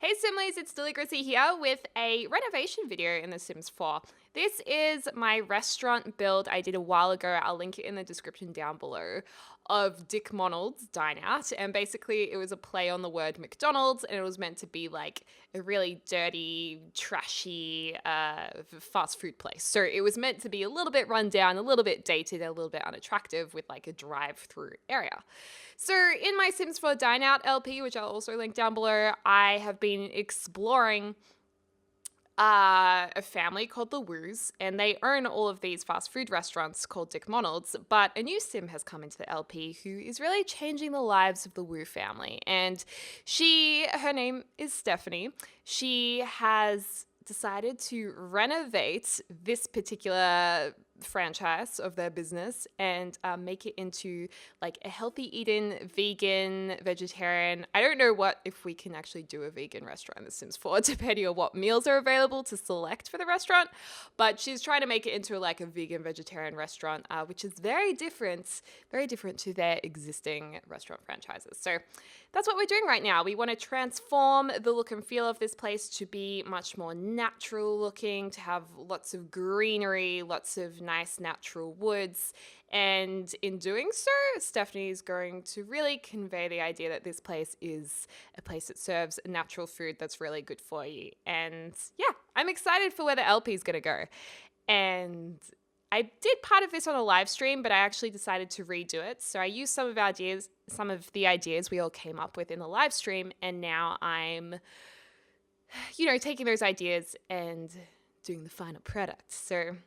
Hey Simlies, it's Deligracy here with a renovation video in The Sims 4. This is my restaurant build I did a while ago. I'll link it in the description down below, of DcMonald's Dine Out. And basically it was a play on the word McDonald's, and it was meant to be like a really dirty, trashy fast food place. So it was meant to be a little bit run down, a little bit dated, a little bit unattractive with like a drive-through area. So in my Sims 4 Dine Out LP, which I'll also link down below, I have been exploring a family called the Woos, and they own all of these fast food restaurants called DcMonald's, but a new sim has come into the LP who is really changing the lives of the Woo family. And her name is Stephanie. She has decided to renovate this particular franchise of their business and make it into like a healthy eating, vegan, vegetarian. I don't know if we can actually do a vegan restaurant in The Sims 4, depending on what meals are available to select for the restaurant, but she's trying to make it into like a vegan, vegetarian restaurant, which is very different to their existing restaurant franchises. So that's what we're doing right now. We want to transform the look and feel of this place to be much more natural looking, to have lots of greenery, lots of nice natural woods. And in doing so, Stephanie is going to really convey the idea that this place is a place that serves natural food that's really good for you. And yeah, I'm excited for where the LP is going to go. And I did part of this on a live stream, but I actually decided to redo it. So I used some of the ideas we all came up with in the live stream, and now I'm, taking those ideas and doing the final product. So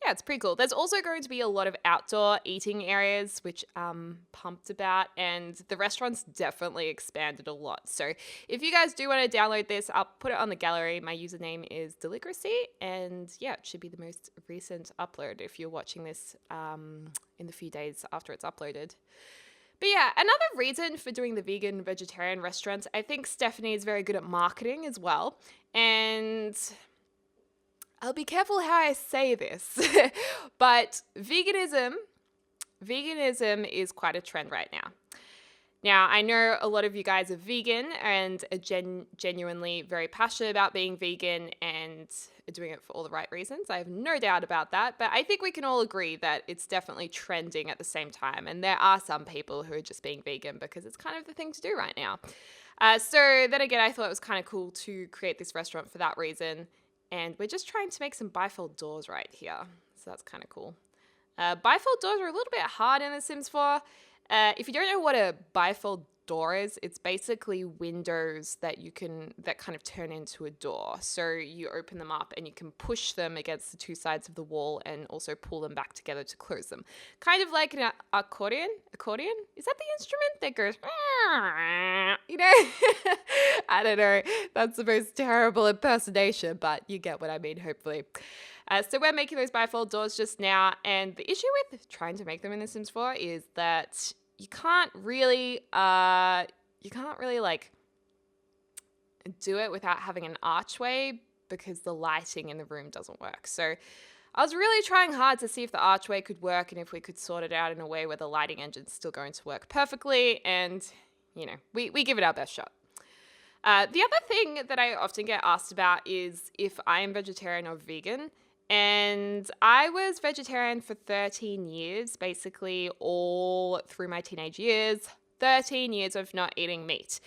yeah, it's pretty cool. There's also going to be a lot of outdoor eating areas, which I'm pumped about, and the restaurant's definitely expanded a lot. So if you guys do want to download this, I'll put it on the gallery. My username is Deligracy, and yeah, it should be the most recent upload if you're watching this in the few days after it's uploaded. But yeah, another reason for doing the vegan vegetarian restaurants, I think Stephanie is very good at marketing as well. And I'll be careful how I say this, but veganism is quite a trend right now. Now, I know a lot of you guys are vegan and are genuinely very passionate about being vegan and are doing it for all the right reasons. I have no doubt about that, but I think we can all agree that it's definitely trending at the same time. And there are some people who are just being vegan because it's kind of the thing to do right now. So then again, I thought it was kind of cool to create this restaurant for that reason. And we're just trying to make some bifold doors right here. So that's kind of cool. Bifold doors are a little bit hard in The Sims 4. If you don't know what a bifold door is, it's basically windows that kind of turn into a door. So you open them up and you can push them against the two sides of the wall and also pull them back together to close them. Kind of like an accordion. Accordion? Is that the instrument that goes, I don't know. That's the most terrible impersonation, but you get what I mean, hopefully. So we're making those bifold doors just now, and the issue with trying to make them in The Sims 4 is that you can't really like do it without having an archway because the lighting in the room doesn't work. So I was really trying hard to see if the archway could work and if we could sort it out in a way where the lighting engine's still going to work perfectly, and we give it our best shot. The other thing that I often get asked about is if I am vegetarian or vegan. And I was vegetarian for 13 years, basically all through my teenage years, 13 years of not eating meat.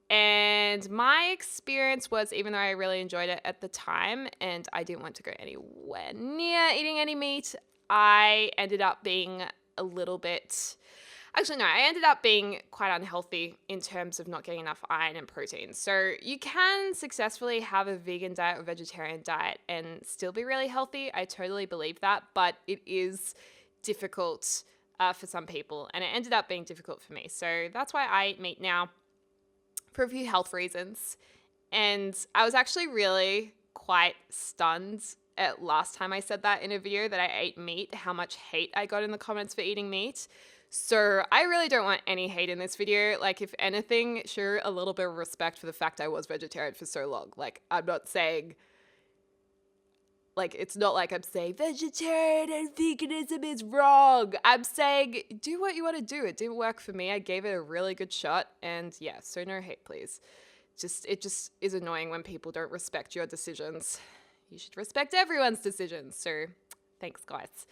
And my experience was, even though I really enjoyed it at the time and I didn't want to go anywhere near eating any meat, I ended up being I ended up being quite unhealthy in terms of not getting enough iron and protein. So you can successfully have a vegan diet or vegetarian diet and still be really healthy. I totally believe that, but it is difficult for some people, and it ended up being difficult for me. So that's why I eat meat now for a few health reasons. And I was actually really quite stunned at last time I said that in a video that I ate meat, how much hate I got in the comments for eating meat. So I really don't want any hate in this video. Like, if anything, show a little bit of respect for the fact I was vegetarian for so long. Like, I'm not saying, like, it's not like I'm saying vegetarian and veganism is wrong. I'm saying do what you want to do. It didn't work for me. I gave it a really good shot. And yeah, so no hate, please. it just is annoying when people don't respect your decisions. You should respect everyone's decisions. So thanks, guys.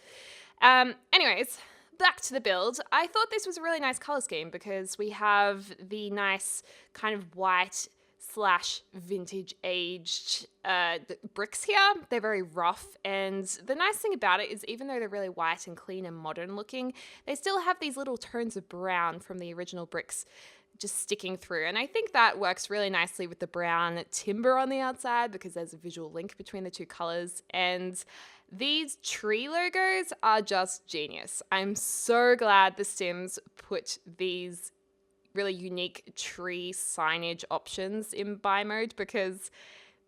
Anyways, back to the build. I thought this was a really nice color scheme because we have the nice kind of white / vintage aged bricks here. They're very rough, and the nice thing about it is even though they're really white and clean and modern looking, they still have these little tones of brown from the original bricks just sticking through. And I think that works really nicely with the brown timber on the outside because there's a visual link between the two colors. And these tree logos are just genius. I'm so glad The Sims put these really unique tree signage options in buy mode because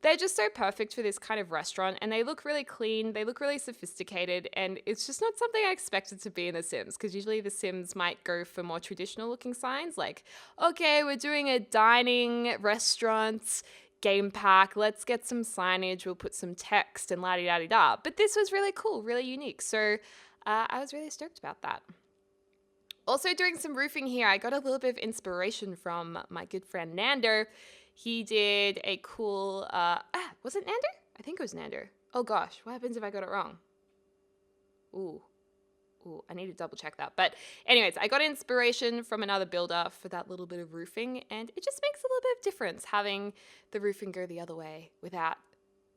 they're just so perfect for this kind of restaurant, and they look really clean, they look really sophisticated, and it's just not something I expected to be in The Sims, because usually The Sims might go for more traditional looking signs like, okay, we're doing a dining restaurant game pack, let's get some signage, we'll put some text and la-di-da-di-da. But this was really cool, really unique, so I was really stoked about that. Also doing some roofing here, I got a little bit of inspiration from my good friend Nando. He did a cool, was it Nando? I think it was Nando. Oh gosh, what happens if I got it wrong? Ooh, I need to double check that. But anyways, I got inspiration from another builder for that little bit of roofing, and it just makes a little bit of difference having the roofing go the other way without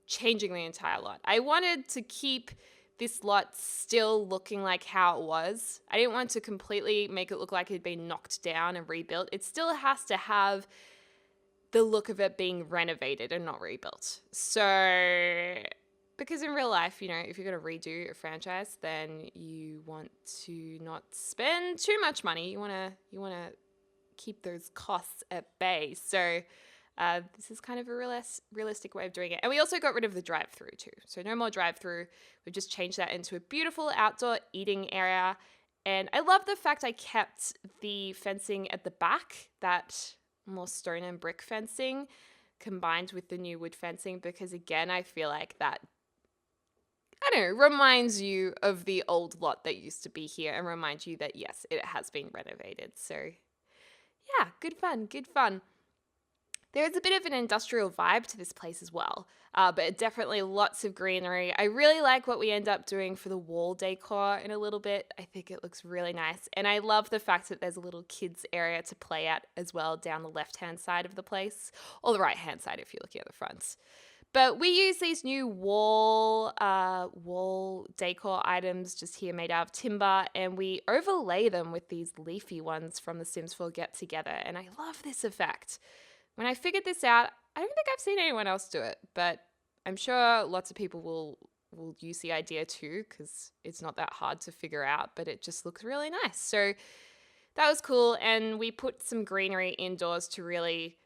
changing the entire lot. I wanted to keep this lot still looking like how it was. I didn't want to completely make it look like it had been knocked down and rebuilt. It still has to have the look of it being renovated and not rebuilt. So, because in real life, you know, if you're going to redo a franchise, then you want to not spend too much money. You want to keep those costs at bay. So, this is kind of a realistic way of doing it. And we also got rid of the drive-through too. So no more drive-through. We've just changed that into a beautiful outdoor eating area. And I love the fact I kept the fencing at the back, that more stone and brick fencing combined with the new wood fencing, because again, I feel like that, I don't know, reminds you of the old lot that used to be here and reminds you that yes, it has been renovated. So yeah, good fun. There's a bit of an industrial vibe to this place as well, but definitely lots of greenery. I really like what we end up doing for the wall decor in a little bit. I think it looks really nice. And I love the fact that there's a little kids area to play at as well down the left-hand side of the place, or the right-hand side if you're looking at the front. But we use these new wall decor items just here made out of timber, and we overlay them with these leafy ones from the Sims 4 Get Together. And I love this effect. When I figured this out, I don't think I've seen anyone else do it, but I'm sure lots of people will use the idea too, because it's not that hard to figure out, but it just looks really nice. So that was cool, and we put some greenery indoors to really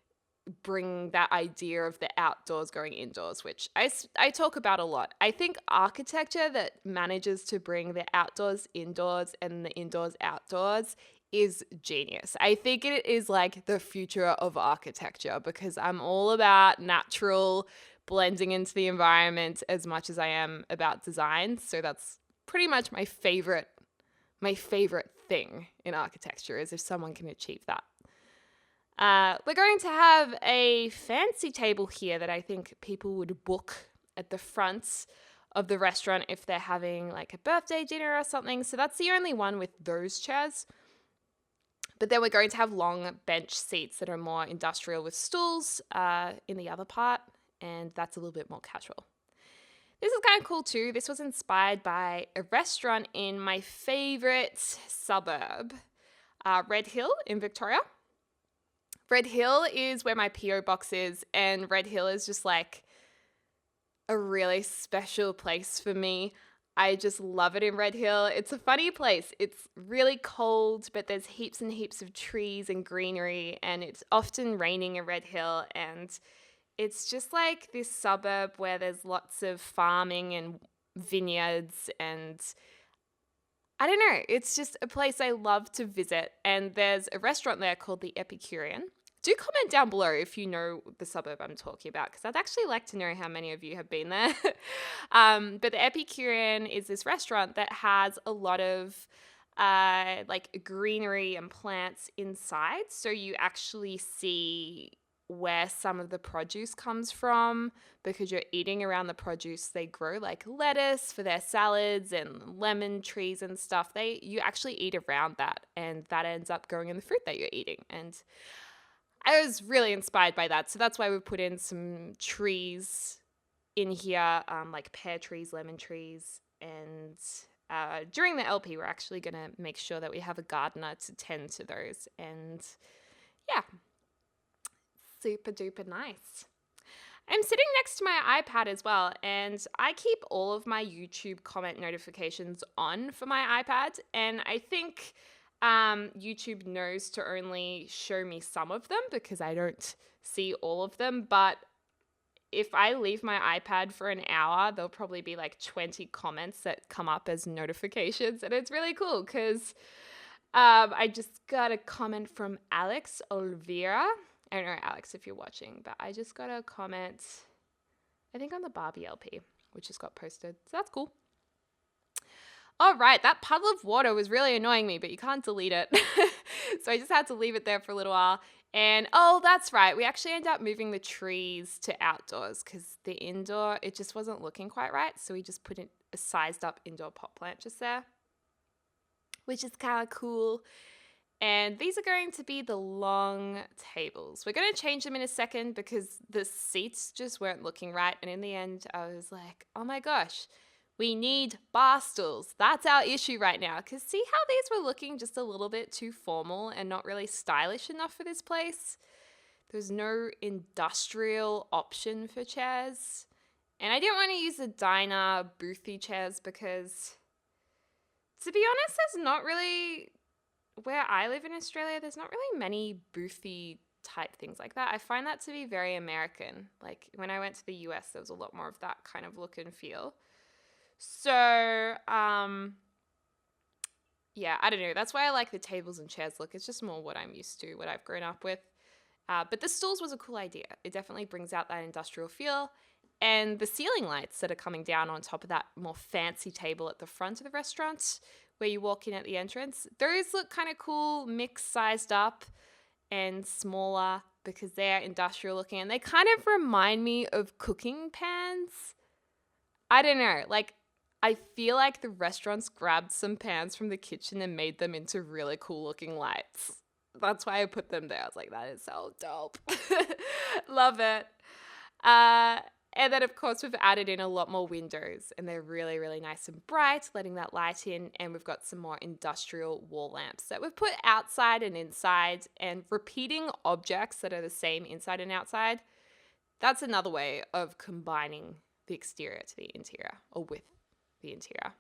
bring that idea of the outdoors going indoors, which I talk about a lot. I think architecture that manages to bring the outdoors indoors and the indoors outdoors is genius. I think it is like the future of architecture, because I'm all about natural blending into the environment as much as I am about design. So that's pretty much my favorite thing in architecture, is if someone can achieve that. We're going to have a fancy table here that I think people would book at the front of the restaurant if they're having like a birthday dinner or something. So that's the only one with those chairs. But then we're going to have long bench seats that are more industrial with stools in the other part, and that's a little bit more casual. This is kind of cool too. This was inspired by a restaurant in my favorite suburb, Red Hill in Victoria. Red Hill is where my PO box is, and Red Hill is just like a really special place for me. I just love it in Red Hill. It's a funny place. It's really cold, but there's heaps and heaps of trees and greenery, and it's often raining in Red Hill, and it's just like this suburb where there's lots of farming and vineyards, and I don't know, it's just a place I love to visit. And there's a restaurant there called the Epicurean. Do comment down below if you know the suburb I'm talking about, because I'd actually like to know how many of you have been there. But the Epicurean is this restaurant that has a lot of like greenery and plants inside. So you actually see where some of the produce comes from, because you're eating around the produce they grow, like lettuce for their salads and lemon trees and stuff. You actually eat around that, and that ends up growing in the fruit that you're eating. And I was really inspired by that. So that's why we put in some trees in here, like pear trees, lemon trees. And during the LP, we're actually going to make sure that we have a gardener to tend to those. And yeah, super duper nice. I'm sitting next to my iPad as well, and I keep all of my YouTube comment notifications on for my iPad, and I think YouTube knows to only show me some of them because I don't see all of them, but if I leave my iPad for an hour, there'll probably be like 20 comments that come up as notifications, and it's really cool because I just got a comment from Alex Olvera. I don't know, Alex, if you're watching, but I just got a comment, I think on the Barbie LP, which just got posted. So that's cool. All right, that puddle of water was really annoying me, but you can't delete it. So I just had to leave it there for a little while. And oh, that's right. We actually ended up moving the trees to outdoors because the indoor, it just wasn't looking quite right. So we just put in a sized up indoor pot plant just there, which is kind of cool. And these are going to be the long tables. We're going to change them in a second because the seats just weren't looking right. And in the end, I was like, oh my gosh, we need bar stools. That's our issue right now. Because see how these were looking just a little bit too formal and not really stylish enough for this place? There's no industrial option for chairs. And I didn't want to use the diner boothy chairs because, to be honest, there's not really... Where I live in Australia, there's not really many boothy type things like that. I find that to be very American. Like when I went to the US, there was a lot more of that kind of look and feel. So, yeah, I don't know. That's why I like the tables and chairs look. It's just more what I'm used to, what I've grown up with. But the stools was a cool idea. It definitely brings out that industrial feel. And the ceiling lights that are coming down on top of that more fancy table at the front of the restaurant, where you walk in at the entrance, those look kind of cool, mixed sized up and smaller because they're industrial looking, and they kind of remind me of cooking pans. I don't know, like I feel like the restaurants grabbed some pans from the kitchen and made them into really cool looking lights. That's why I put them there. I was like, that is so dope. Love it. And then, of course, we've added in a lot more windows, and they're really, really nice and bright, letting that light in. And we've got some more industrial wall lamps that we've put outside and inside, and repeating objects that are the same inside and outside. That's another way of combining the exterior to the interior, or with the interior.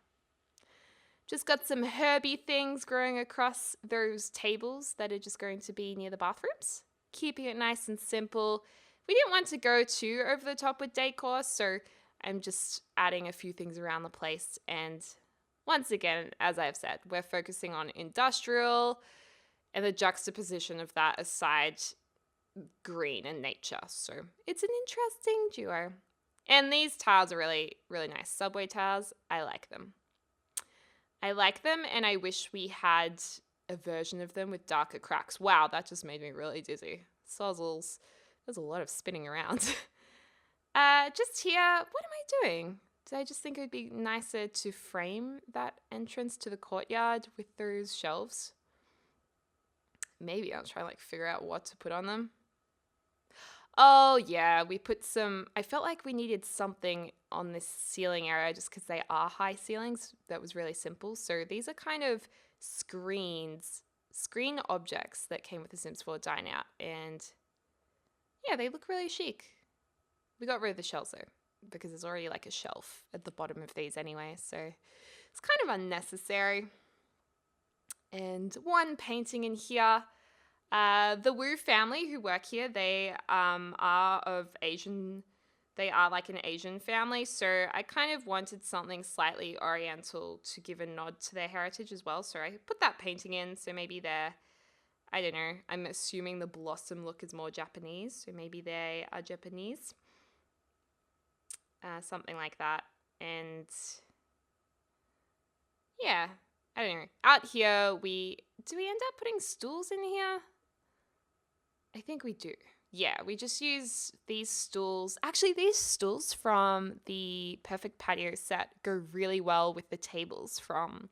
Just got some herby things growing across those tables that are just going to be near the bathrooms, keeping it nice and simple. We didn't want to go too over the top with decor, so I'm just adding a few things around the place. And once again, as I've said, we're focusing on industrial and the juxtaposition of that aside green and nature. So it's an interesting duo. And these tiles are really, really nice. Subway tiles, I like them. I like them, and I wish we had a version of them with darker cracks. Wow, that just made me really dizzy. Sozzles. There's a lot of spinning around. Just here, what am I doing? Did I just think it would be nicer to frame that entrance to the courtyard with those shelves? Maybe I'll try like figure out what to put on them. Oh yeah, we put some, I felt like we needed something on this ceiling area just because they are high ceilings. That was really simple. So these are kind of screen objects that came with the Sims 4 Dine Out, and yeah, they look really chic. We got rid of the shelves though, because there's already like a shelf at the bottom of these anyway, so it's kind of unnecessary. And one painting in here. The Wu family who work here, they are of Asian, they are like an Asian family, so I kind of wanted something slightly oriental to give a nod to their heritage as well, so I put that painting in, so maybe they're, I don't know, I'm assuming the blossom look is more Japanese, so maybe they are Japanese. Something like that. And yeah, I don't know. Out here, do we end up putting stools in here? I think we do. yeah, we just use these stools. Actually, these stools from the Perfect Patio set go really well with the tables from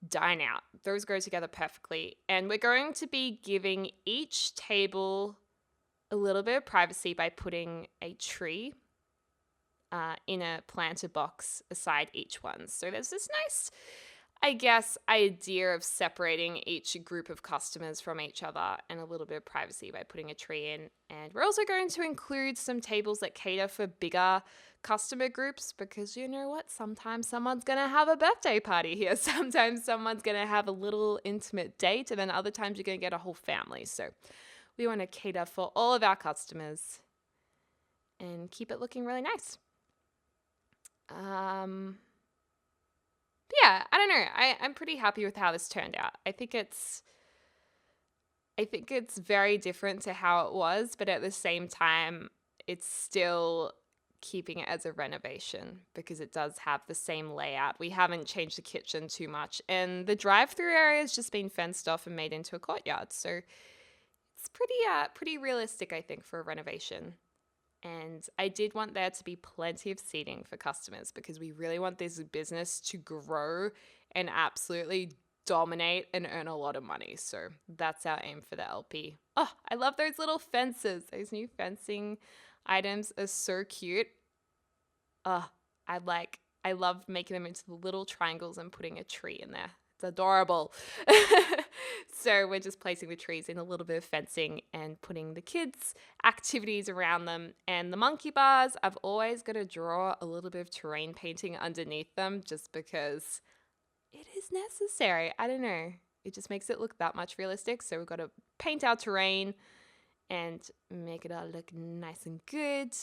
Dine Out. Those go together perfectly. And we're going to be giving each table a little bit of privacy by putting a tree in a planter box aside each one. So there's this nice, I guess, idea of separating each group of customers from each other and a little bit of privacy by putting a tree in. And we're also going to include some tables that cater for bigger customer groups, because you know what? Sometimes someone's going to have a birthday party here. Sometimes someone's going to have a little intimate date, and then other times you're going to get a whole family. So we want to cater for all of our customers and keep it looking really nice. Yeah, I don't know. I'm pretty happy with how this turned out. I think it's very different to how it was, but at the same time, it's still keeping it as a renovation because it does have the same layout. We haven't changed the kitchen too much, and the drive-through area has just been fenced off and made into a courtyard. So it's pretty realistic, I think, for a renovation. And I did want there to be plenty of seating for customers because we really want this business to grow and absolutely dominate and earn a lot of money. So that's our aim for the LP. Oh, I love those little fences. Those new fencing items are so cute. Oh, I love making them into the little triangles and putting a tree in there. It's adorable. So we're just placing the trees in a little bit of fencing and putting the kids' activities around them. And the monkey bars, I've always got to draw a little bit of terrain painting underneath them just because it is necessary. I don't know. It just makes it look that much realistic. So we've got to paint our terrain and make it all look nice and good.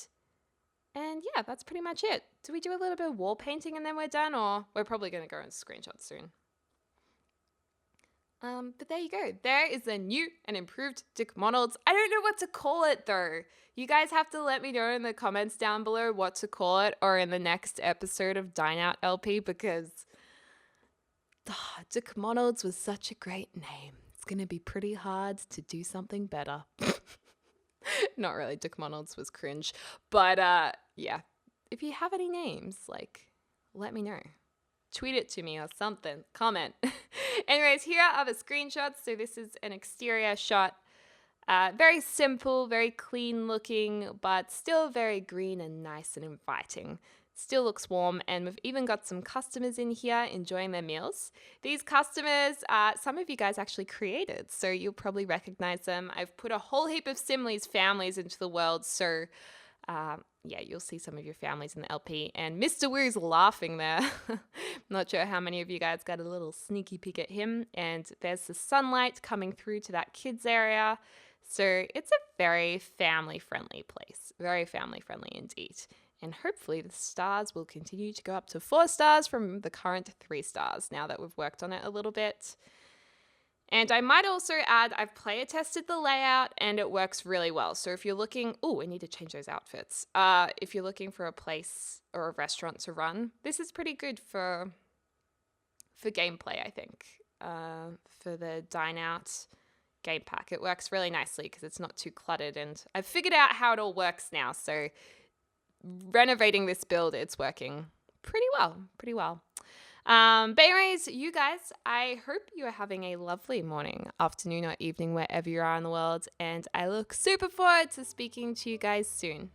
And yeah, that's pretty much it. Do we do a little bit of wall painting and then we're done? Or we're probably going to go and screenshot soon. But there you go. There is a new and improved DcMonald's. I don't know what to call it though. You guys have to let me know in the comments down below what to call it, or in the next episode of Dine Out LP, because DcMonald's was such a great name. It's going to be pretty hard to do something better. Not really. DcMonald's was cringe. But yeah, if you have any names, let me know. Tweet it to me or something. Comment. Anyways, here are the screenshots. So this is an exterior shot. Very simple, very clean looking, but still very green and nice and inviting. Still looks warm, and we've even got some customers in here enjoying their meals. These customers, some of you guys actually created, so you'll probably recognize them. I've put a whole heap of Simli's families into the world, so yeah, you'll see some of your families in the LP. And Mr. Woo's laughing there. Not sure how many of you guys got a little sneaky peek at him. And there's the sunlight coming through to that kids area. So it's a very family-friendly place. Very family-friendly indeed. And hopefully the stars will continue to go up to 4 stars from the current 3 stars now that we've worked on it a little bit. And I might also add, I've player tested the layout and it works really well. So if you're looking, I need to change those outfits. If you're looking for a place or a restaurant to run, this is pretty good for gameplay, I think. For the Dine Out game pack. It works really nicely because it's not too cluttered, and I've figured out how it all works now. So renovating this build, it's working pretty well. But anyways, you guys, I hope you are having a lovely morning, afternoon, or evening, wherever you are in the world. And I look super forward to speaking to you guys soon.